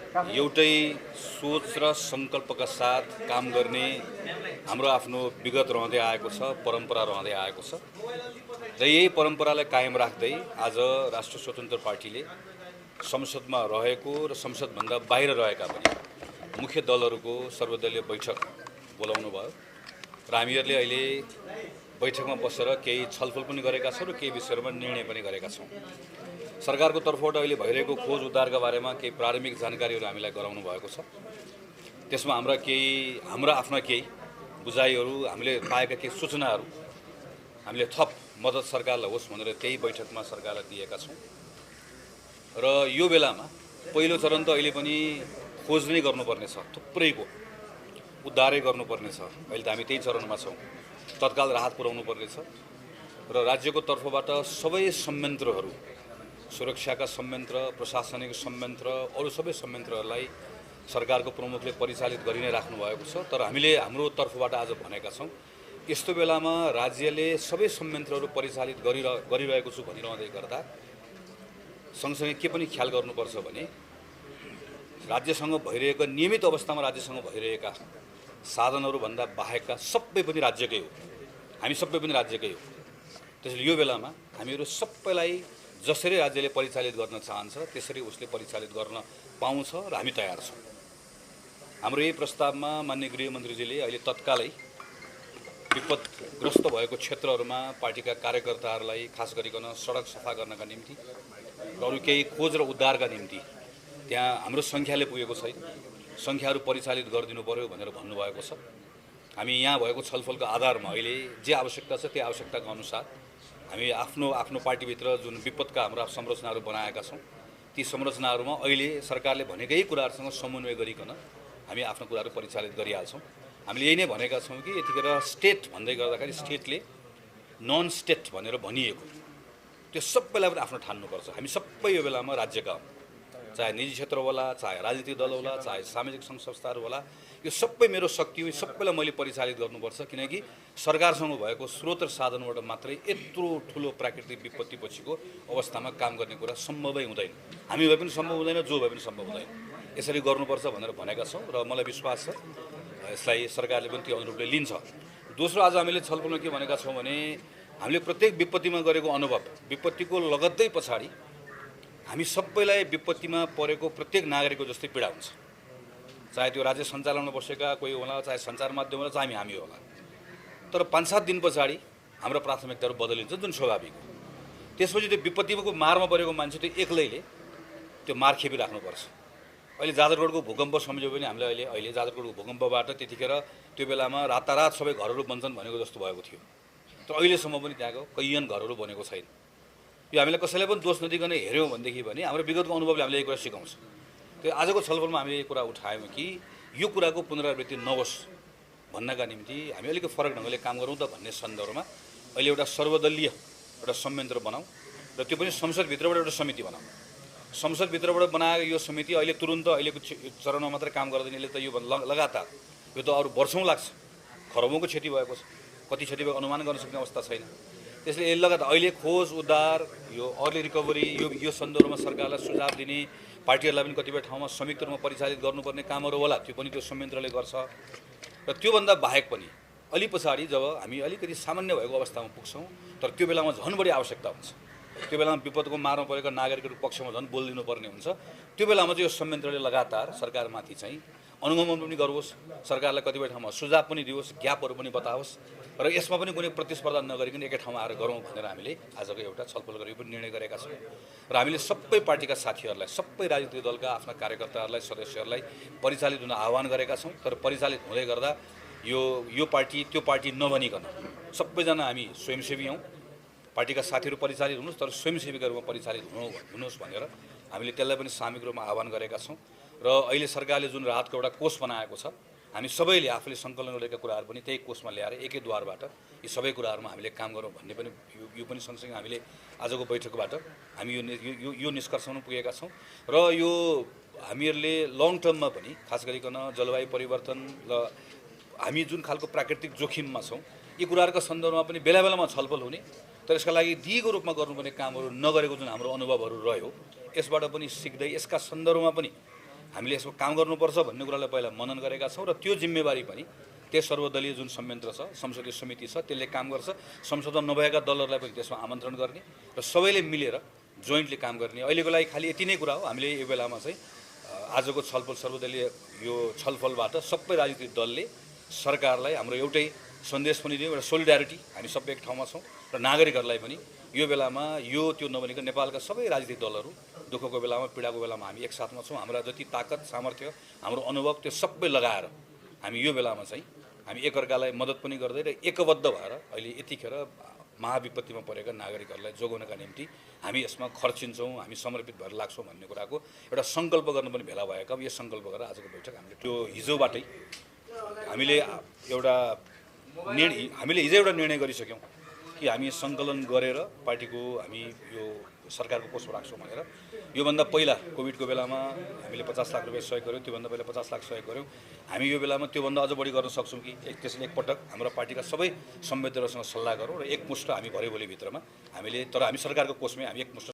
एउटै सोच र सङ्कल्पका साथ काम गर्ने हाम्रो आफ्नो विगत रहँदै आएको छ, परम्परा रहँदै आएको छ र यही परम्परालाई कायम राख्दै आज राष्ट्रिय स्वतन्त्र पार्टीले संसदमा रहेको र संसदभन्दा बाहिर रहेका पनि मुख्य दलहरूको सर्वदलीय बैठक बोलाउनु भयो र हामीहरूले अहिले बैठकमा बसेर केही छलफल पनि गरेका छौँ र केही विषयहरूमा निर्णय पनि गरेका छौँ। सरकारको तर्फबाट अहिले भइरहेको खोज उद्धारका बारेमा केही प्रारम्भिक जानकारीहरू हामीलाई गराउनु भएको छ। त्यसमा हाम्रा आफ्ना केही बुझाइहरू, हामीले पाएका केही सूचनाहरू हामीले थप मद्दत सरकारलाई होस् भनेर त्यही बैठकमा सरकारलाई दिएका छौँ। र यो बेलामा पहिलो चरण त अहिले पनि खोज नै गर्नुपर्ने छ, थुप्रैको उद्धारै गर्नुपर्ने छ। अहिले त हामी त्यही चरणमा छौँ, तत्काल राहत पुर्याउनु पर्नेछ र राज्यको तर्फबाट सबै संयन्त्रहरू, सुरक्षाका संयन्त्र, प्रशासनिक संयन्त्र, अरू सबै संयन्त्रहरूलाई सरकारको प्रमुखले परिचालित गरि नै राख्नु भएको छ। तर हामीले हाम्रो तर्फबाट आज भनेका छौँ, यस्तो बेलामा राज्यले सबै संयन्त्रहरू परिचालित गरिरहेको छु भनिरहँदै गर्दा सँगसँगै के पनि ख्याल गर्नुपर्छ भने राज्यसँग भइरहेका नियमित अवस्थामा राज्यसँग भइरहेका साधनहरूभन्दा बाहेकका सबै पनि राज्यकै हो, हामी सबै पनि राज्यकै हो। त्यसैले यो बेलामा हामीहरू सबैलाई जसरी राज्यले परिचालित गर्न चाहन्छ त्यसरी उसले परिचालित गर्न पाउँछ र हामी तयार छौँ। हाम्रो यही प्रस्तावमा माननीय गृहमन्त्रीजीले अहिले तत्कालै विपदग्रस्त भएको क्षेत्रहरूमा पार्टीका कार्यकर्ताहरूलाई खास गरिकन सडक सफा गर्नका निम्ति र अरू केही खोज र उद्धारका निम्ति त्यहाँ हाम्रो सङ्ख्याले पुगेको छैन, सङ्ख्याहरू परिचालित गरिदिनु पर्यो भनेर भन्नुभएको छ। हामी यहाँ भएको छलफलको आधारमा अहिले जे आवश्यकता छ त्यो आवश्यकताको अनुसार हामी आफ्नो पार्टीभित्र जुन विपदका हाम्रा संरचनाहरू बनाएका छौँ ती संरचनाहरूमा अहिले सरकारले भनेकै कुराहरूसँग समन्वय गरिकन हामी आफ्नो कुराहरू परिचालित गरिहाल्छौँ। हामीले यही नै भनेका छौँ कि यतिखेर स्टेट भन्दै गर्दाखेरि स्टेटले नन स्टेट भनेर भनिएको त्यो सबैलाई पनि आफ्नो ठान्नुपर्छ। हामी सबै यो बेलामा राज्यका हौँ, चाहे निजी क्षेत्र होला, चाहे राजनीतिक दल होला, चाहे सामाजिक सङ्घ संस्थाहरू होला, यो सबै मेरो शक्ति हो, सबैलाई मैले परिचालित गर्नुपर्छ। किनकि सरकारसँग भएको स्रोत र साधनबाट मात्रै यत्रो ठुलो प्राकृतिक विपत्ति पछिको अवस्थामा काम गर्ने कुरा सम्भवै हुँदैन। हामी भए पनि सम्भव हुँदैन, जो भए पनि सम्भव हुँदैन। यसरी गर्नुपर्छ भनेर भनेका छौँ र मलाई विश्वास छ यसलाई सरकारले पनि त्यो अनुरूपले लिन्छ। दोस्रो, आज हामीले छलफलमा के भनेका छौँ भने हामीले प्रत्येक विपत्तिमा गरेको अनुभव, विपत्तिको लगत्तै पछाडि हामी सबैलाई विपत्तिमा परेको प्रत्येक नागरिकको जस्तै पीडा हुन्छ, चाहे त्यो राज्य सञ्चालनमा बसेका कोही होला, चाहे सञ्चार माध्यम होला, चाहे हामी होला। तर 5-7 दिन पछाडि हाम्रो प्राथमिकताहरू बदलिन्छ, जुन स्वाभाविक हो। त्यसपछि त्यो विपत्तिको मारमा परेको मान्छे त्यो एक्लैले त्यो मार खेपिराख्नुपर्छ। अहिले जाजरकोटको भूकम्प सम्झ्यो भने हामीले अहिले जाजरकोटको भूकम्पबाट त्यतिखेर त्यो बेलामा रातारात सबै घरहरू बन्छन् भनेको जस्तो भएको थियो। तर अहिलेसम्म पनि त्यहाँको कैयन घरहरू बनेको छैन। यो हामीले कसैलाई पनि दोष नदिकन हेऱ्यौँ भनेदेखि भने हाम्रो विगतको अनुभवले हामीले यही कुरा सिकाउँछ। त्यो आजको छलफलमा हामीले यो कुरा उठायौँ कि यो कुराको पुनरावृत्ति नहोस् भन्नका निम्ति हामी अलिकति फरक ढङ्गले काम गरौँ त भन्ने सन्दर्भमा अहिले एउटा सर्वदलीय एउटा संयन्त्र बनाऊँ र त्यो पनि संसदभित्रबाट एउटा समिति बनाऊँ। संसदभित्रबाट बनाएको यो समिति अहिले तुरुन्त अहिलेको चरणमा मात्रै काम गर्दैन, यसले त यो लगातार यो त अरू वर्षौँ लाग्छ। खरबौँको क्षति भएको छ, कति क्षति भएको अनुमान गर्न सक्ने अवस्था छैन। त्यसले यसले लगातार अहिले खोज उद्धार, यो अर्ली रिकभरी, यो सन्दर्भमा सरकारलाई सुझाव दिने, पार्टीहरूलाई पनि कतिपय ठाउँमा संयुक्त रूपमा परिचालित गर्नुपर्ने कामहरू होला, त्यो पनि त्यो संयन्त्रले गर्छ। र त्योभन्दा बाहेक पनि अलि पछाडि जब हामी अलिकति सामान्य भएको अवस्थामा पुग्छौँ, तर त्यो बेलामा झन् बढी आवश्यकता हुन्छ। त्यो बेलामा विपदको मारमा परेका नागरिकहरूको पक्षमा झन् बोलिदिनु पर्ने हुन्छ। त्यो बेलामा चाहिँ यो संयन्त्रले लगातार सरकारमाथि चाहिँ अनुगमन पनि गरोस्, सरकारलाई कतिपय ठाउँमा सुझाव पनि दियोस्, ग्यापहरू पनि बताओस् र यसमा पनि कुनै प्रतिस्पर्धा नगरिकन एकै ठाउँमा आएर गरौँ भनेर हामीले आजको एउटा छलफल गरेर पनि निर्णय गरेका छौँ। र हामीले सबै पार्टीका साथीहरूलाई, सबै राजनीतिक दलका आफ्ना कार्यकर्ताहरूलाई, सदस्यहरूलाई परिचालित हुन आह्वान गरेका छौँ। तर परिचालित हुँदै गर्दा यो पार्टी त्यो पार्टी नभनिकन सबैजना हामी स्वयंसेवी हौँ, पार्टीका साथीहरू परिचालित हुनुहोस् तर स्वयंसेवीका रूपमा परिचालित हुनुहोस् भनेर हामीले त्यसलाई पनि सामूहिक रूपमा आह्वान गरेका छौँ। र अहिले सरकारले जुन राहतको एउटा कोष बनाएको छ, हामी सबैले आफूले सङ्कलन गरेका कुराहरू पनि त्यही कोषमा ल्याएर एकै द्वारबाट यी सबै कुराहरूमा हामीले काम गरौँ भन्ने पनि यो पनि सँगसँगै हामीले आजको बैठकबाट हामी यो निष्कर्षमा पुगेका छौँ। र यो हामीहरूले लङ टर्ममा पनि खास गरिकन जलवायु परिवर्तन र हामी जुन खालको प्राकृतिक जोखिममा छौँ यी कुराहरूका सन्दर्भमा पनि बेला बेलामा छलफल हुने, तर यसका लागि दिगो रूपमा गर्नुपर्ने कामहरू नगरेको जुन हाम्रो अनुभवहरू रह्यो यसबाट पनि सिक्दै यसका सन्दर्भमा पनि हामीले यसको काम गर्नुपर्छ भन्ने कुरालाई पहिला मनन गरेका छौँ र त्यो जिम्मेवारी पनि त्यस सर्वदलीय जुन संयन्त्र छ, संसदीय समिति छ, त्यसले काम गर्छ। संसदमा नभएका दलहरूलाई पनि त्यसमा आमन्त्रण गर्ने र सबैले मिलेर जोइन्टली काम गर्ने। अहिलेको लागि खालि यति नै कुरा हो। हामीले यो बेलामा चाहिँ आजको छलफल सर्वदलीय यो छलफलबाट सबै राजनीतिक दलले सरकारलाई हाम्रो एउटै सन्देश पनि दियौँ, एउटा सोलिडारिटी, हामी सबै एक ठाउँमा छौँ र नागरिकहरूलाई पनि यो बेलामा यो त्यो नभनेको नेपालका सबै राजनीतिक दलहरू दुःखको बेलामा, पीडाको बेलामा हामी एकसाथमा छौँ। हाम्रा जति ताकत, सामर्थ्य, हाम्रो अनुभव त्यो सबै लगाएर हामी यो बेलामा चाहिँ हामी एकअर्कालाई मद्दत पनि गर्दै र एकबद्ध भएर अहिले यतिखेर महाविपत्तिमा परेका नागरिकहरूलाई जोगाउनका निम्ति हामी यसमा खर्चिन्छौँ, हामी समर्पित भएर लाग्छौँ भन्ने कुराको एउटा सङ्कल्प गर्न पनि भेला भएका। यो सङ्कल्प गरेर आजको बैठक हामीले त्यो हिजोबाटै हामीले हिजो एउटा निर्णय गरिसक्यौँ कि हामी सङ्कलन गरेर पार्टीको हामी यो सरकारको कोषमा राख्छौँ भनेर। योभन्दा पहिला कोभिडको बेलामा हामीले 50 लाख रुपियाँ सहयोग गऱ्यौँ, त्योभन्दा पहिला 50 लाख सहयोग गऱ्यौँ। हामी यो बेलामा त्योभन्दा अझ बढी गर्न सक्छौँ कि त्यसले एकपटक हाम्रो पार्टीका सबै संवेदकहरूसँग सल्लाह गरौँ र एकमुष्ट हामी भरे भोलि भित्रमा हामीले, तर हामी सरकारको कोषमै हामी एकमुष्ट